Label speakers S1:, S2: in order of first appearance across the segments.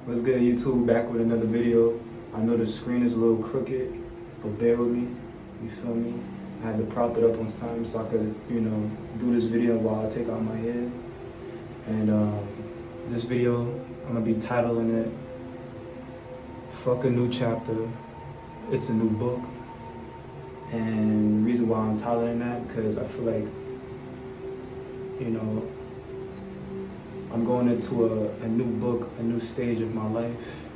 S1: What's good, YouTube? Back with another video. I know the screen is a little crooked, but bear with me. You feel me? I had to prop it up on time so I could, do this video while I take out my hair. And this video, I'm gonna be titling it "Fuck a New Chapter." It's a new book, and the reason why I'm titling that because I feel like, I'm going into a new book, a new stage of my life.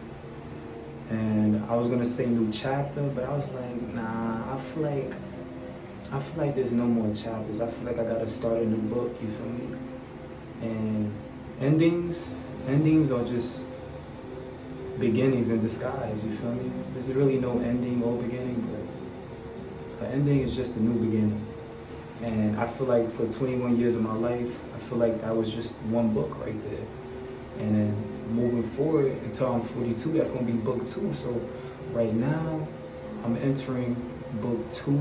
S1: And I was gonna say new chapter, but I was like, nah, I feel like there's no more chapters. I feel like I gotta start a new book, you feel me? And endings are just beginnings in disguise, you feel me? There's really no ending or beginning, but an ending is just a new beginning. And I feel like for 21 years of my life, I feel like that was just one book right there. And then moving forward until I'm 42, that's gonna be book 2. So right now, I'm entering book 2.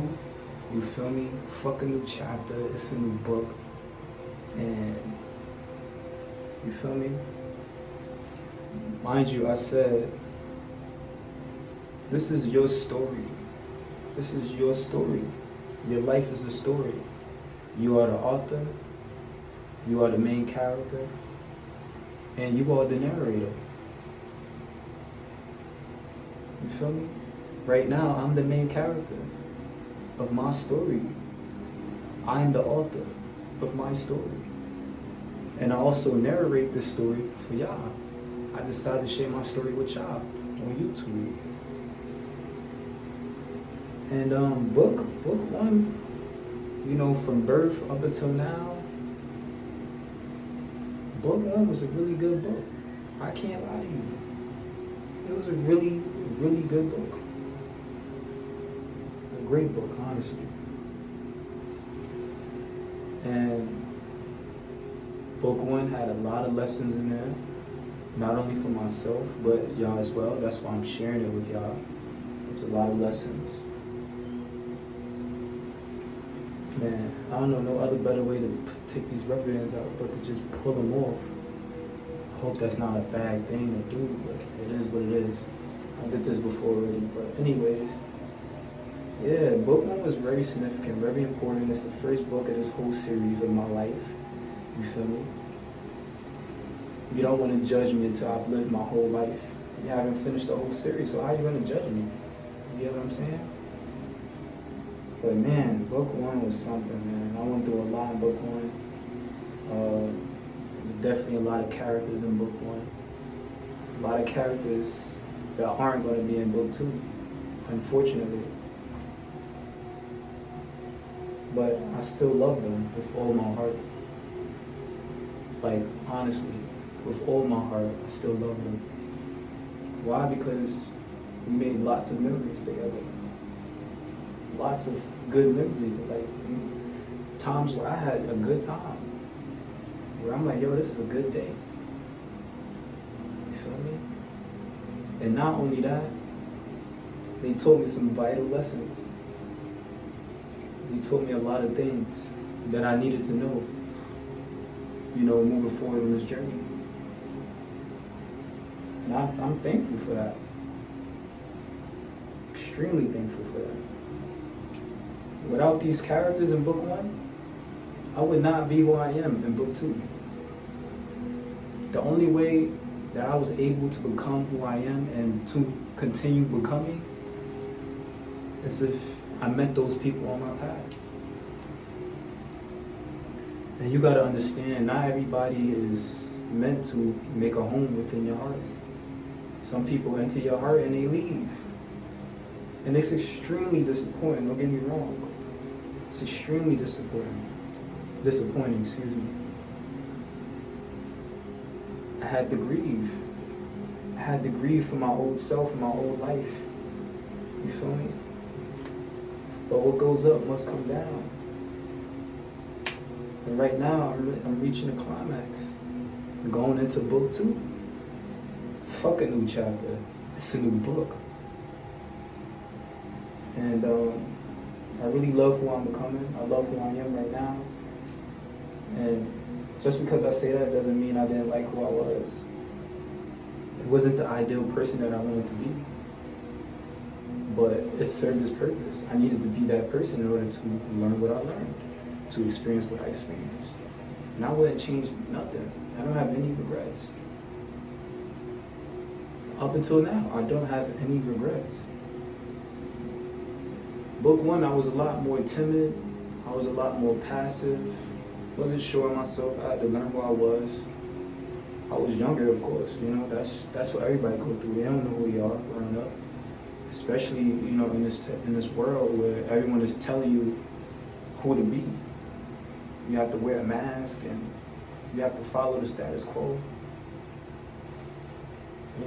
S1: You feel me? Fuck a new chapter. It's a new book. And you feel me? Mind you, I said, this is your story. This is your story. Your life is a story. You are the author. You are the main character. And you are the narrator. You feel me? Right now, I'm the main character of my story. I'm the author of my story. And I also narrate this story for y'all. I decided to share my story with y'all on YouTube. And book 1, from birth up until now, book 1 was a really good book. I can't lie to you. It was a really, really good book. A great book, honestly. And book 1 had a lot of lessons in there, not only for myself, but y'all as well. That's why I'm sharing it with y'all. There's a lot of lessons. Man, I don't know no other better way to take these rubber bands out but to just pull them off. I hope that's not a bad thing to do, but it is what it is. I did this before already, but anyways. Yeah, book 1 was very significant, very important. It's the first book of this whole series of my life. You feel me? You don't want to judge me until I've lived my whole life. You haven't finished the whole series, so how are you going to judge me? You get what I'm saying? But man, book 1 was something, man. I went through a lot in book 1. There's definitely a lot of characters in book 1. A lot of characters that aren't going to be in book 2, unfortunately. But I still love them with all my heart. Like, honestly, with all my heart, I still love them. Why? Because we made lots of memories together. Lots of good memories, like times where I had a good time, where I'm like, yo, this is a good day. You feel me? And not only that, they taught me some vital lessons. They taught me a lot of things that I needed to know, moving forward on this journey. And I'm thankful for that. Extremely thankful for that. Without these characters in book 1, I would not be who I am in book 2. The only way that I was able to become who I am and to continue becoming is if I met those people on my path. And you gotta understand, not everybody is meant to make a home within your heart. Some people enter your heart and they leave. And it's extremely disappointing, don't get me wrong. It's extremely disappointing, excuse me. I had to grieve. I had to grieve for my old self and my old life. You feel me? But what goes up must come down. And right now, I'm reaching the climax. I'm going into book 2. Fuck a new chapter. It's a new book. And I really love who I'm becoming. I love who I am right now. And just because I say that doesn't mean I didn't like who I was. It wasn't the ideal person that I wanted to be, but it served its purpose. I needed to be that person in order to learn what I learned, to experience what I experienced. And I wouldn't change nothing. I don't have any regrets. Up until now, I don't have any regrets. Book one, I was a lot more timid. I was a lot more passive. Wasn't sure of myself. I had to learn who I was. I was younger, of course. You know, that's what everybody go through. They don't know who they are growing up, especially in this world where everyone is telling you who to be. You have to wear a mask and you have to follow the status quo.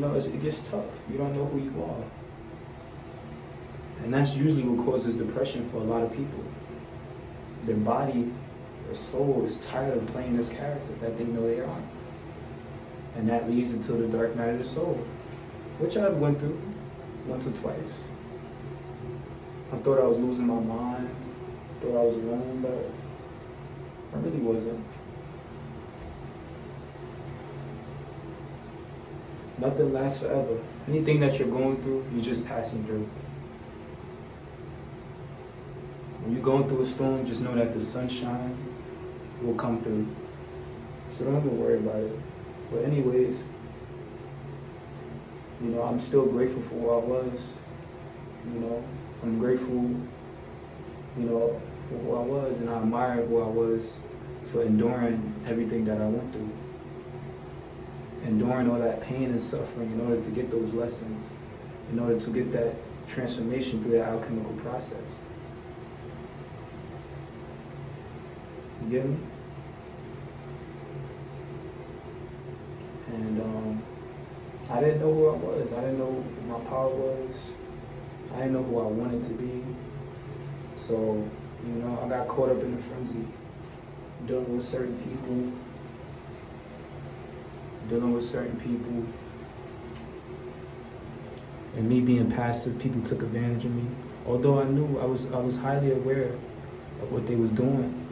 S1: It gets tough. You don't know who you are. And that's usually what causes depression for a lot of people. Their body, their soul is tired of playing this character that they know they are. And that leads into the dark night of the soul, which I went through once or twice. I thought I was losing my mind, thought I was alone, but I really wasn't. Nothing lasts forever. Anything that you're going through, you're just passing through. When you're going through a storm, just know that the sunshine will come through. So don't even worry about it. But anyways, I'm still grateful for who I was. I'm grateful, for who I was, and I admire who I was for enduring everything that I went through. Enduring all that pain and suffering in order to get those lessons, in order to get that transformation through that alchemical process. You get me? And I didn't know who I was. I didn't know what my power was. I didn't know who I wanted to be. So, I got caught up in the frenzy, dealing with certain people, and me being passive. People took advantage of me. Although I knew I was highly aware of what they was doing,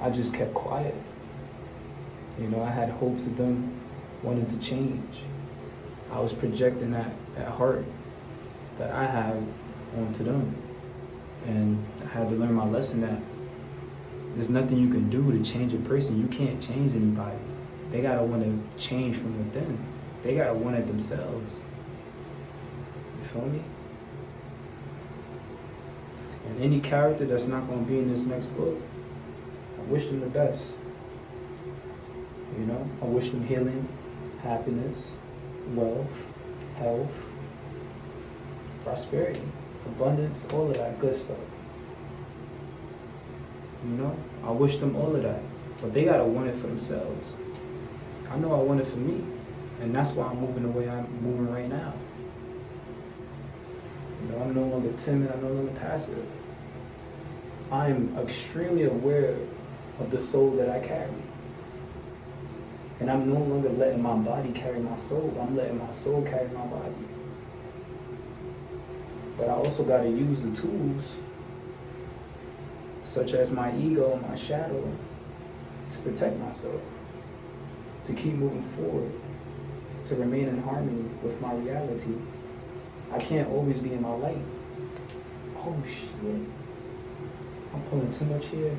S1: I just kept quiet. I had hopes of them wanting to change. I was projecting that heart that I have onto them. And I had to learn my lesson that there's nothing you can do to change a person. You can't change anybody. They gotta want to change from within. They gotta want it themselves. You feel me? And any character that's not gonna be in this next book, I wish them the best. I wish them healing, happiness, wealth, health, prosperity, abundance, all of that good stuff. I wish them all of that. But they gotta want it for themselves. I know I want it for me. And that's why I'm moving the way I'm moving right now. I'm no longer timid, I'm no longer passive. I'm extremely aware of the soul that I carry. And I'm no longer letting my body carry my soul. I'm letting my soul carry my body. But I also got to use the tools, such as my ego and my shadow, to protect myself, to keep moving forward, to remain in harmony with my reality. I can't always be in my light. Oh shit. I'm pulling too much here.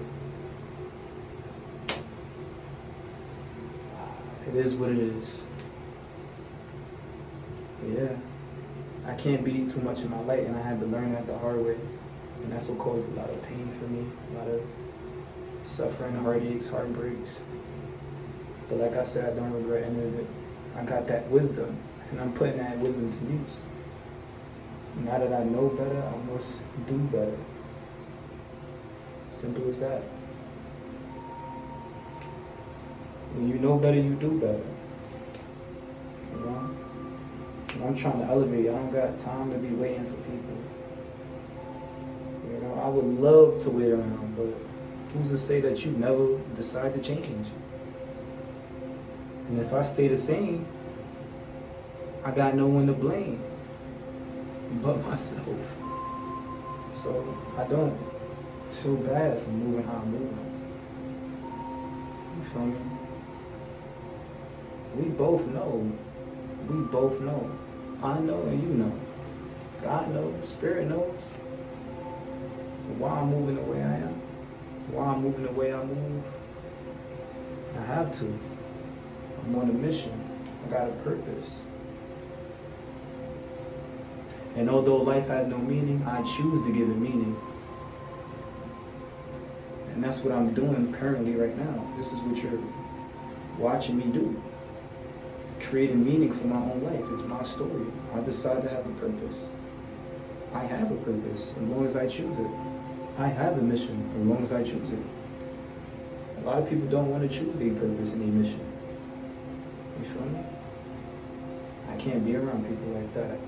S1: It is what it is. Yeah. I can't be too much in my light, and I had to learn that the hard way. And that's what caused a lot of pain for me, a lot of suffering, heartaches, heartbreaks. But like I said, I don't regret any of it. I got that wisdom, and I'm putting that wisdom to use. Now that I know better, I must do better. Simple as that. When you know better, you do better. And I'm trying to elevate. I don't got time to be waiting for people. I would love to wait around, but who's to say that you never decide to change? And if I stay the same, I got no one to blame but myself. So I don't feel bad for moving how I'm moving. You feel me? We both know We both know. I know and you know. God knows, Spirit knows why I'm moving the way I am, why I'm moving the way I move. I have to. I'm on a mission. I got a purpose. And although life has no meaning, I choose to give it meaning. And that's what I'm doing currently right now. This is what you're watching me do. Creating meaning for my own life. It's my story. I decide to have a purpose. I have a purpose as long as I choose it. I have a mission as long as I choose it. A lot of people don't want to choose their purpose and their mission. You feel me? I can't be around people like that.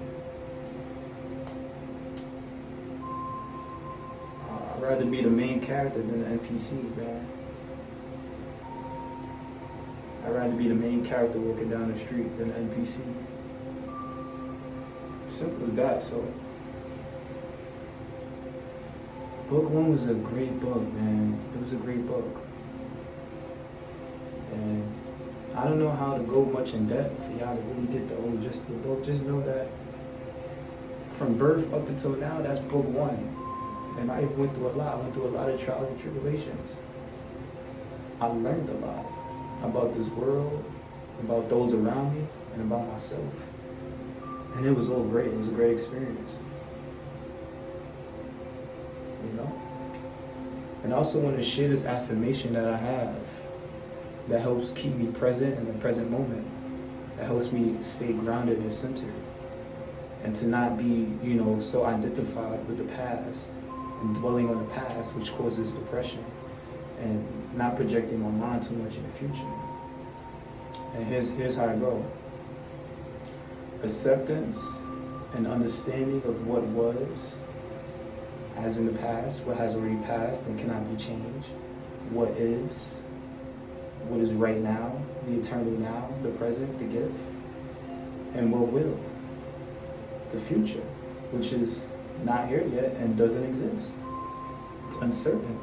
S1: I'd rather be the main character than the NPC, man. I'd rather be the main character walking down the street than the NPC. Simple as that, so. Book 1 was a great book, man. It was a great book. And I don't know how to go much in depth for y'all to really get the whole gist of the book. Just know that from birth up until now, that's book 1. And I went through a lot. I went through a lot of trials and tribulations. I learned a lot about this world, about those around me, and about myself. And it was all great. It was a great experience. You know? And I also want to share this affirmation that I have that helps keep me present in the present moment. That helps me stay grounded and centered. And to not be, so identified with the past and dwelling on the past, which causes depression, and not projecting my mind too much in the future. And here's how I go. Acceptance and understanding of what was, as in the past, what has already passed and cannot be changed, what is right now, the eternal now, the present, the gift, and what will, the future, which is not here yet and doesn't exist. It's uncertain.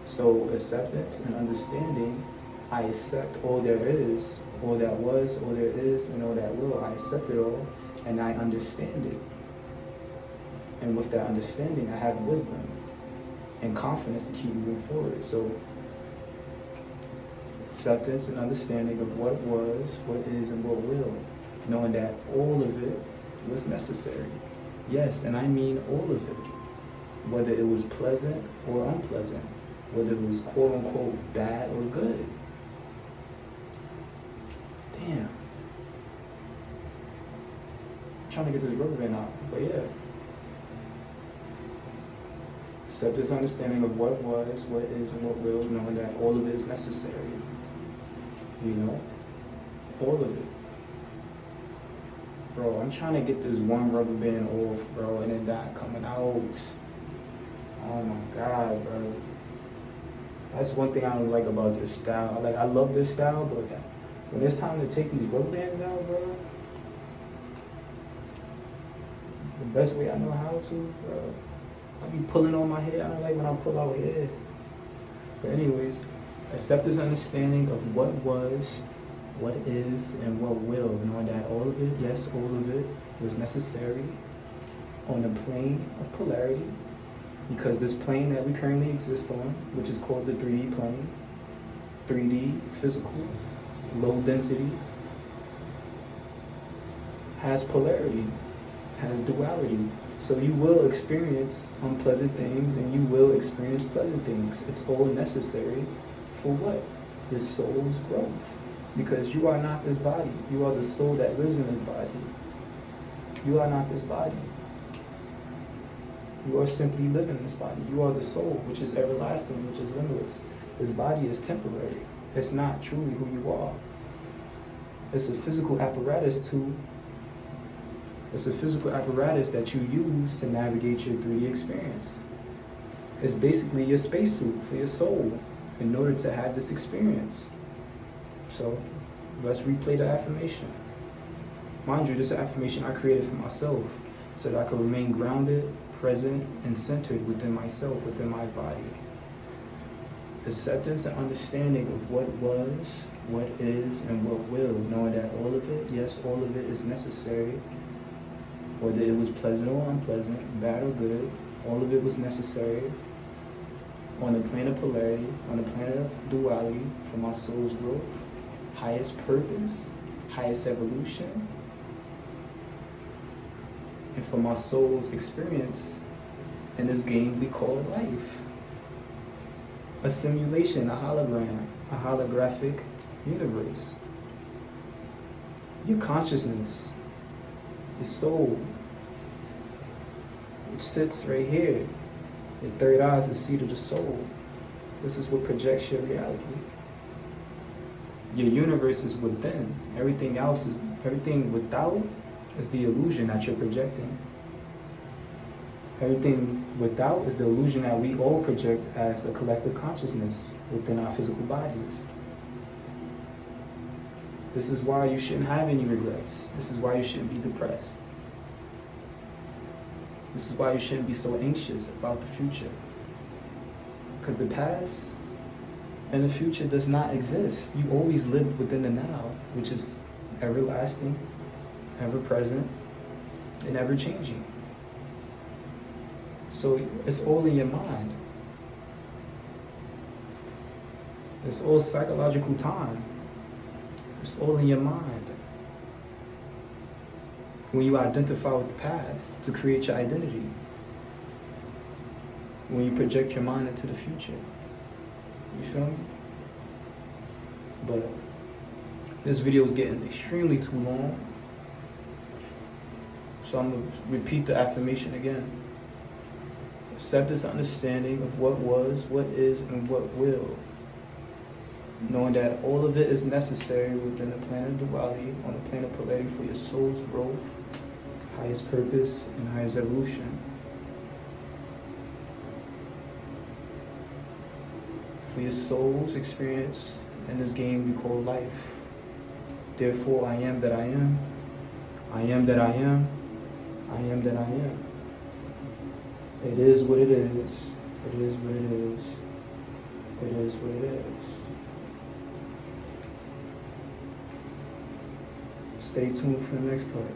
S1: So acceptance and understanding, I accept all there is, all that was, all there is, and all that will. I accept it all, and I understand it. And with that understanding, I have wisdom and confidence to keep moving forward. So acceptance and understanding of what was, what is, and what will, knowing that all of it was necessary. Yes, and I mean all of it. Whether it was pleasant or unpleasant, whether it was quote-unquote bad or good. Damn. I'm trying to get this rubber band out, but yeah. Accept this understanding of what was, what is, and what will, knowing that all of it is necessary. All of it. Bro, I'm trying to get this one rubber band off, bro, and it not coming out. Oh my God, bro. That's one thing I don't like about this style. I love this style, but when it's time to take these rubber bands out, bro, the best way I know how to, bro, I be pulling on my hair. I don't like when I pull out hair. But anyways, accept this understanding of what was, what is, and what will, knowing that all of it, yes, all of it, was necessary on the plane of polarity, because this plane that we currently exist on, which is called the 3D plane, 3D, physical, low density, has polarity, has duality. So you will experience unpleasant things and you will experience pleasant things. It's all necessary for what? The soul's growth. Because you are not this body. You are the soul that lives in this body. You are not this body. You are simply living in this body. You are the soul, which is everlasting, which is limitless. This body is temporary. It's not truly who you are. It's a physical apparatus that you use to navigate your 3D experience. It's basically your spacesuit for your soul in order to have this experience. So let's replay the affirmation. Mind you, this affirmation I created for myself so that I could remain grounded, present, and centered within myself, within my body. Acceptance and understanding of what was, what is, and what will, knowing that all of it, yes, all of it is necessary, whether it was pleasant or unpleasant, bad or good, all of it was necessary on the plane of polarity, on the planet of duality, for my soul's growth, highest purpose, highest evolution, and for my soul's experience in this game we call life. A simulation, a hologram, a holographic universe. Your consciousness, your soul, which sits right here. Your third eye is the seat of the soul. This is what projects your reality. Your universe is within. Everything else is, everything without is the illusion that you're projecting. Everything without is the illusion that we all project as a collective consciousness within our physical bodies. This is why you shouldn't have any regrets. This is why you shouldn't be depressed. This is why you shouldn't be so anxious about the future. Because the past and the future does not exist. You always live within the now, which is everlasting, ever present, and ever changing. So it's all in your mind. It's all psychological time. It's all in your mind. When you identify with the past to create your identity. When you project your mind into the future. You feel me? But this video is getting extremely too long. So I'm going to repeat the affirmation again. Accept this understanding of what was, what is, and what will. Knowing that all of it is necessary within the planet of duality, on the plane of polarity for your soul's growth, highest purpose, and highest evolution. For your soul's experience in this game we call life. Therefore, I am that I am. I am that I am. I am that I am. It is what it is. It is what it is. It is what it is. Stay tuned for the next part.